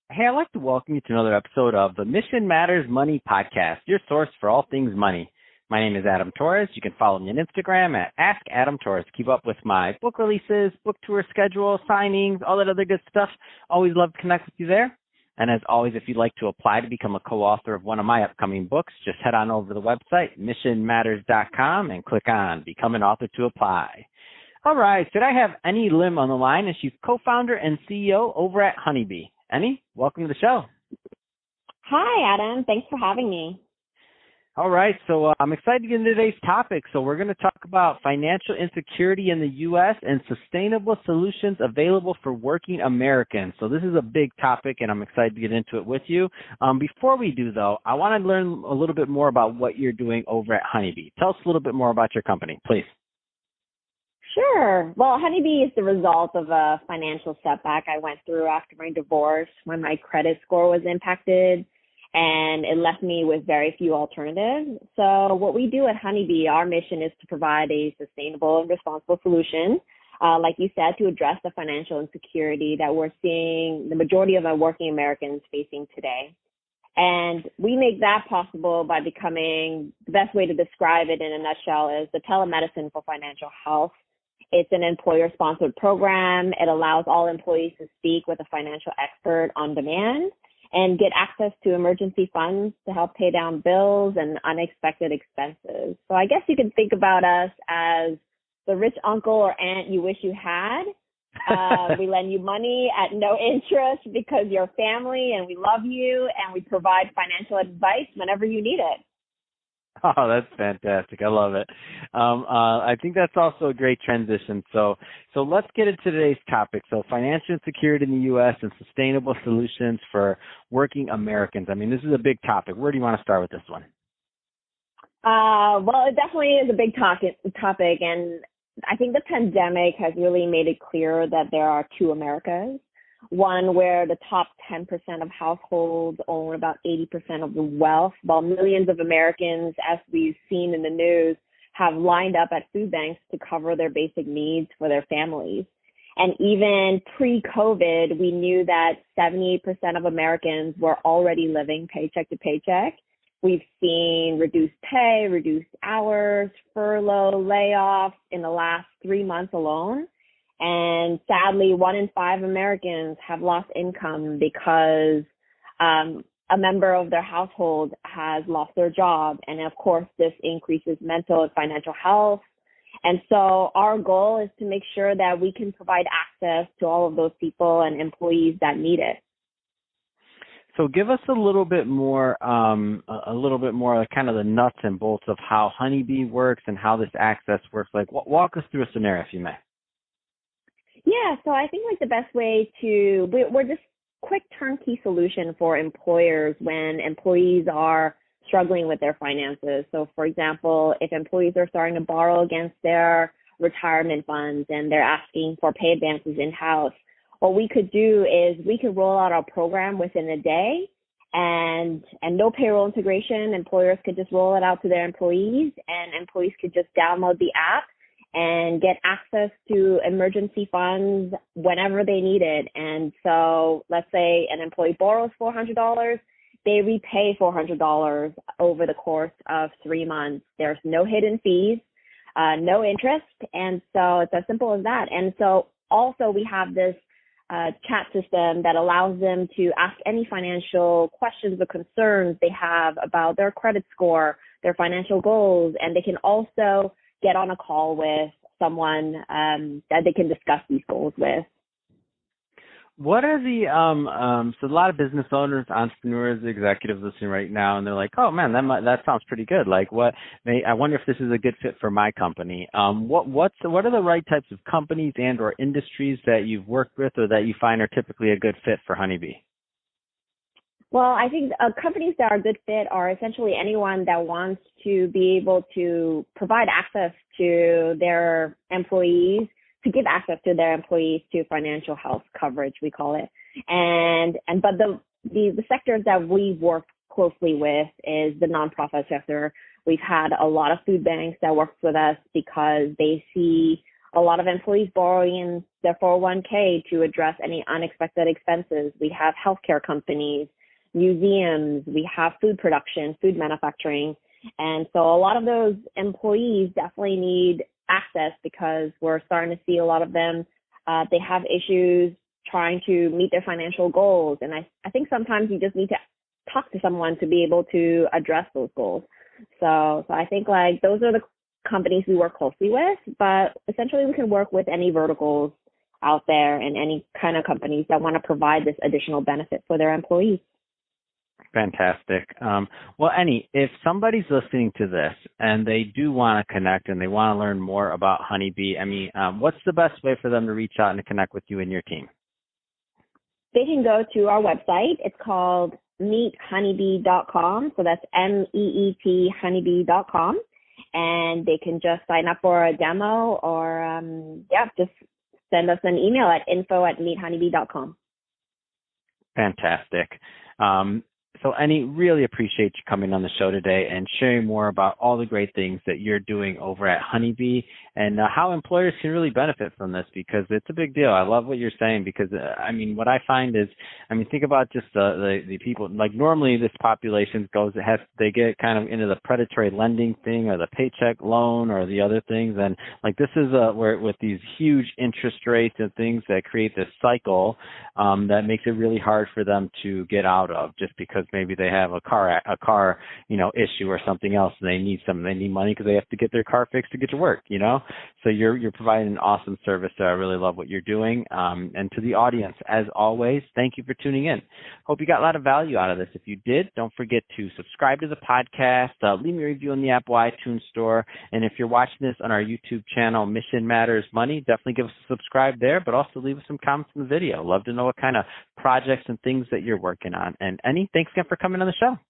Hey, I'd like to welcome you to another episode of the Mission Matters Money Podcast, your source for all things money. My name is Adam Torres. You can follow me on Instagram at AskAdamTorres. Keep up with my book releases, book tour schedule, signings, all that other good stuff. Always love to connect with you there. And as always, if you'd like to apply to become a co-author of one of my upcoming books, just head on over to the website, missionmatters.com, and click on Become an Author to apply. All right, today I have Annie Lim on the line, and she's co-founder and CEO over at Honeybee. Annie, welcome to the show. Hi, Adam. Thanks for having me. All right, so I'm excited to get into today's topic. So we're going to talk about financial insecurity in the U.S. and sustainable solutions available for working Americans. So this is a big topic, and I'm excited to get into it with you. Before we do, though, I want to learn a little bit more about what you're doing over at Honeybee. Tell us a little bit more about your company, please. Sure. Well, Honeybee is the result of a financial setback I went through after my divorce when my credit score was impacted, and it left me with very few alternatives. So what we do at Honeybee, our mission is to provide a sustainable and responsible solution, like you said, to address the financial insecurity that we're seeing the majority of our working Americans facing today. And we make that possible by becoming, the best way to describe it in a nutshell is the telemedicine for financial health. It's an employer-sponsored program. It allows all employees to speak with a financial expert on demand and get access to emergency funds to help pay down bills and unexpected expenses. So I guess you can think about us as the rich uncle or aunt you wish you had. We lend you money at no interest because you're family and we love you, and we provide financial advice whenever you need it. Oh, that's fantastic. I love it. I think that's also a great transition. So let's get into today's topic. So financial insecurity in the U.S. and sustainable solutions for working Americans. I mean, this is a big topic. Where do you want to start with this one? Well, it definitely is a big topic. And I think the pandemic has really made it clear that there are two Americas. One where the top 10% of households own about 80% of the wealth, while millions of Americans, as we've seen in the news, have lined up at food banks to cover their basic needs for their families. And even pre-COVID, we knew that 78% of Americans were already living paycheck to paycheck. We've seen reduced pay, reduced hours, furlough, layoffs in the last 3 months alone. And sadly, 1 in 5 Americans have lost income because a member of their household has lost their job. And of course, this increases mental and financial health. And so our goal is to make sure that we can provide access to all of those people and employees that need it. So give us a little bit more kind of the nuts and bolts of how Honeybee works and how this access works. Like, walk us through a scenario, if you may. Yeah, so I think like the best way we're just quick turnkey solution for employers when employees are struggling with their finances. So for example, if employees are starting to borrow against their retirement funds and they're asking for pay advances in-house, what we could do is we could roll out our program within a day and no payroll integration. Employers could just roll it out to their employees, and employees could just download the app and get access to emergency funds whenever they need it. And so let's say an employee borrows $400, they repay $400 over the course of 3 months. There's no hidden fees, no interest. And so it's as simple as that. And so also we have this chat system that allows them to ask any financial questions or concerns they have about their credit score, their financial goals, and they can also get on a call with someone that they can discuss these goals with. What are so a lot of business owners, entrepreneurs, executives listening right now, and they're like, oh man, that sounds pretty good. Like I wonder if this is a good fit for my company. What are the right types of companies and or industries that you've worked with or that you find are typically a good fit for Honeybee? Well, I think companies that are a good fit are essentially anyone that wants to be able to provide access to their employees, to give access to their employees to financial health coverage, we call it. But the sectors that we work closely with is the nonprofit sector. We've had a lot of food banks that work with us because they see a lot of employees borrowing in their 401k to address any unexpected expenses. We have healthcare companies, museums, we have food production, food manufacturing. And so a lot of those employees definitely need access because we're starting to see a lot of them, they have issues trying to meet their financial goals. And I think sometimes you just need to talk to someone to be able to address those goals. So I think like those are the companies we work closely with, but essentially we can work with any verticals out there and any kind of companies that want to provide this additional benefit for their employees. Fantastic. Well, Annie, if somebody's listening to this and they do want to connect and they want to learn more about Honeybee, what's the best way for them to reach out and to connect with you and your team? They can go to our website. It's called meethoneybee.com. So that's MEET honeybee.com. And they can just sign up for a demo or, just send us an email at info@meethoneybee.com. Fantastic. So Annie, really appreciate you coming on the show today and sharing more about all the great things that you're doing over at Honeybee and how employers can really benefit from this, because it's a big deal. I love what you're saying because, what I find is, think about just the people, like normally this population they get kind of into the predatory lending thing or the paycheck loan or the other things. And like this is where with these huge interest rates and things that create this cycle that makes it really hard for them to get out of, just because maybe they have a car issue or something else and they need money because they have to get their car fixed to get to work, So you're providing an awesome service there. I really love what you're doing. And to the audience, as always, thank you for tuning in. Hope you got a lot of value out of this. If you did, don't forget to subscribe to the podcast, leave me a review on the Apple iTunes Store. And if you're watching this on our YouTube channel, Mission Matters Money, definitely give us a subscribe there, but also leave us some comments in the video. Love to know what kind of projects and things that you're working on. And Annie, thanks again for coming on the show.